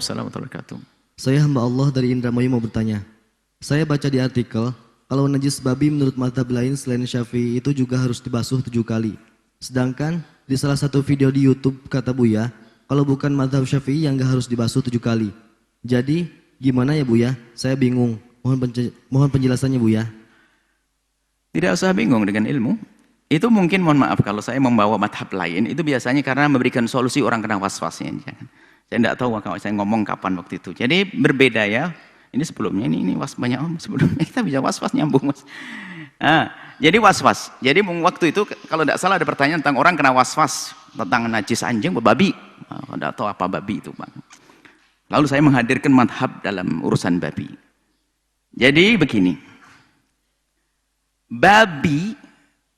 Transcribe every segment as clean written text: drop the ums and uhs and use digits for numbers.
Waalaikumsalam warahmatullahi wabarakatuh. Saya hamba Allah dari Indramayu mau bertanya. Saya baca di artikel, kalau najis babi menurut mazhab lain selain Syafi'i itu juga harus dibasuh 7 kali. Sedangkan di salah satu video di YouTube kata Buya, kalau bukan mazhab Syafi'i yang gak harus dibasuh 7 kali. Jadi gimana ya Buya? Saya bingung. Mohon penjelasannya Buya. Tidak usah bingung dengan ilmu. Itu mungkin, mohon maaf kalau saya membawa madhab lain, itu biasanya karena memberikan solusi orang kena was-wasnya. Saya tidak tahu saya ngomong kapan waktu itu. Jadi berbeda ya. Ini sebelumnya, ini banyak om sebelumnya. Kita bisa was-was nyambung mas. Jadi was-was. Jadi waktu itu kalau tidak salah ada pertanyaan tentang orang kena was-was tentang najis anjing babi. Tidak tahu apa babi itu bang. Lalu saya menghadirkan madhab dalam urusan babi. Jadi begini. Babi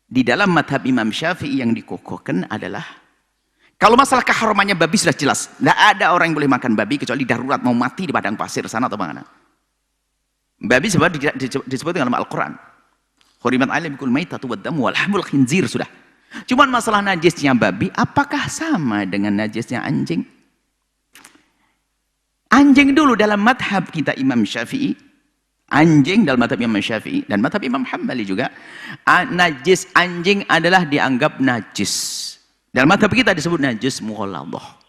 di dalam madhab Imam Syafi'i yang dikokohkan adalah kalau masalah keharamannya babi sudah jelas. Tidak ada orang yang boleh makan babi kecuali darurat mau mati di padang pasir sana atau mana. Babi sebab disebut dalam Al-Quran. Hurimat alaikumul maitatu waddamu walhamul khinzir sudah. Cuman masalah najisnya babi apakah sama dengan najisnya anjing? Anjing dulu dalam madhab kita Imam Syafi'i. Anjing dalam madhab Imam Syafi'i dan madhab Imam Hambali juga. Najis anjing adalah dianggap najis. Dalam madhab kita disebut najis mughalladhah.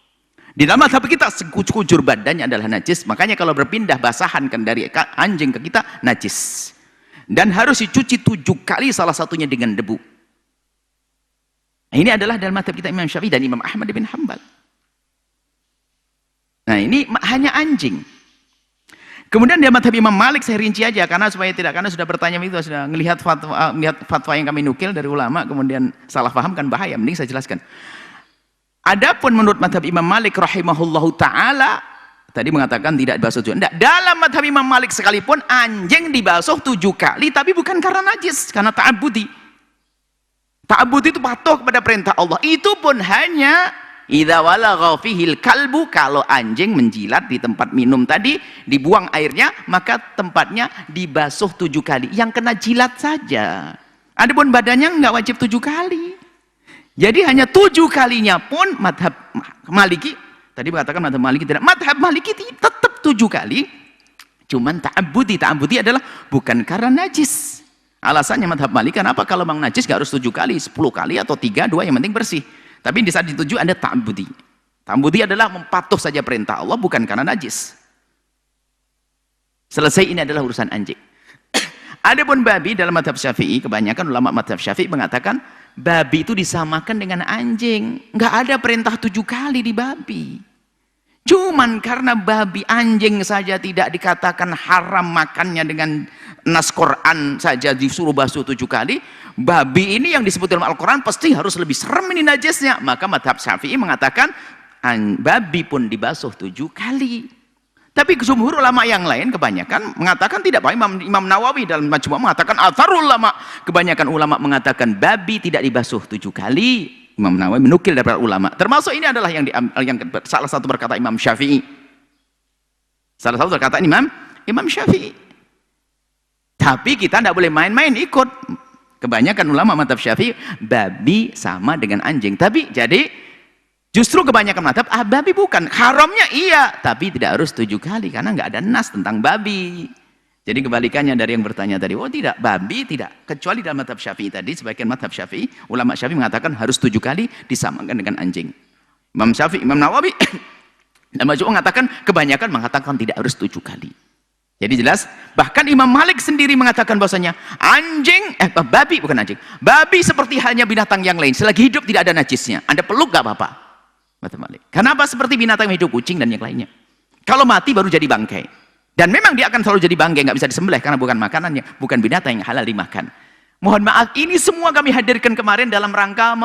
Di dalam madhab kita sekujur badannya adalah najis. Makanya kalau berpindah basahan kan dari anjing ke kita najis. Dan harus dicuci 7 kali salah satunya dengan debu. Nah, ini adalah dalam madhab kita Imam Syafi'i dan Imam Ahmad bin Hanbal. Nah ini hanya anjing. Kemudian di madhab Imam Malik saya rinci aja karena sudah bertanya itu sudah melihat fatwa yang kami nukil dari ulama kemudian salah paham kan bahaya. Mending saya jelaskan. Adapun menurut madhab Imam Malik rahimahullahu ta'ala tadi mengatakan tidak dibasuh 7. Tidak. Dalam madhab Imam Malik sekalipun anjing dibasuh 7 kali tapi bukan karena najis, karena ta'abudi. Ta'abudi itu patuh kepada perintah Allah. Itu pun hanya idza walagha fihil kalbu, kalau anjing menjilat di tempat minum tadi dibuang airnya maka tempatnya dibasuh 7 kali. Yang kena jilat saja. Adapun badannya enggak wajib 7 kali. Jadi hanya 7 kalinya pun madhab Maliki, tadi mengatakan madhab Maliki tidak, madhab Maliki tetap 7 kali, cuman ta'abudi adalah bukan karena najis. Alasannya madhab Maliki, kenapa kalau memang najis gak harus 7 kali, 10 kali atau 3, 2 yang penting bersih. Tapi di saat dituju ada ta'abudi. Ta'abudi adalah mempatuh saja perintah Allah, bukan karena najis. Selesai, ini adalah urusan anjing. Adapun babi dalam madhab Syafi'i, kebanyakan ulama madhab Syafi'i mengatakan babi itu disamakan dengan anjing. Nggak ada perintah 7 kali di babi. Cuman karena babi, anjing saja tidak dikatakan haram makannya dengan nas Quran saja disuruh basuh 7 kali. Babi ini yang disebut dalam Al-Quran pasti harus lebih serem ini najisnya. Maka madhab Syafi'i mengatakan babi pun dibasuh 7 kali. Tapi jumhur ulama yang lain kebanyakan mengatakan tidak. Pak Imam Nawawi dalam Majmu' mengatakan atharul ulama, kebanyakan ulama mengatakan babi tidak dibasuh 7 kali. Imam Nawawi menukil dari para ulama. Termasuk ini adalah yang salah satu berkata Imam Syafi'i. Salah satu berkata Imam Syafi'i. Tapi kita tidak boleh main-main ikut. Kebanyakan ulama mazhab Syafi'i babi sama dengan anjing. Tapi jadi justru kebanyakan mazhab babi bukan, haramnya iya, tapi tidak harus 7 kali karena nggak ada nas tentang babi. Jadi kebalikannya dari yang bertanya tadi, oh tidak, babi tidak, kecuali dalam mazhab Syafi'i tadi, sebagian mazhab Syafi'i, ulama Syafi'i mengatakan harus 7 kali disamakan dengan anjing. Imam Syafi'i, Imam Nawawi dan Majmu' mengatakan, kebanyakan mengatakan tidak harus 7 kali. Jadi jelas, bahkan Imam Malik sendiri mengatakan bahwasanya babi bukan anjing, babi seperti halnya binatang yang lain, selagi hidup tidak ada najisnya, Anda peluk gak apa-apa. Kenapa seperti binatang hidup, kucing dan yang lainnya? Kalau mati baru jadi bangkai. Dan memang dia akan selalu jadi bangkai, nggak bisa disembelih karena bukan makanannya, bukan binatang yang halal dimakan. Mohon maaf, ini semua kami hadirkan kemarin dalam rangka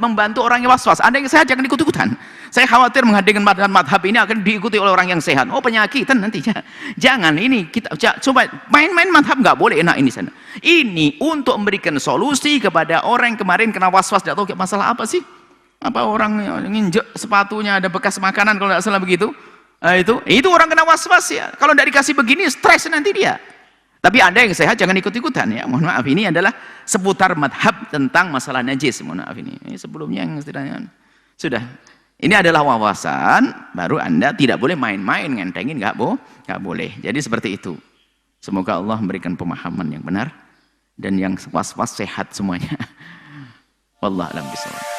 membantu orang yang was-was. Anda yang sehat jangan ikut-ikutan. Saya khawatir menghadirkan madhab ini akan diikuti oleh orang yang sehat. Oh penyakitan nantinya. Jangan, ini kita coba main-main madhab nggak boleh enak ini sana. Ini untuk memberikan solusi kepada orang yang kemarin kena was-was, tidak tahu masalah apa sih? Apa orang nginjek sepatunya ada bekas makanan kalau tidak salah begitu? Itu orang kena was-was ya. Kalau tidak dikasih begini stres nanti dia. Tapi Anda yang sehat jangan ikut-ikutan ya. Mohon maaf, ini adalah seputar madhab tentang masalah najis. Mohon maaf ini sebelumnya yang sudah Ini adalah wawasan, baru Anda tidak boleh main-main, ngentengin, nggak boleh. Jadi seperti itu. Semoga Allah memberikan pemahaman yang benar dan yang was-was sehat semuanya. Wallahu a'lam bishawab.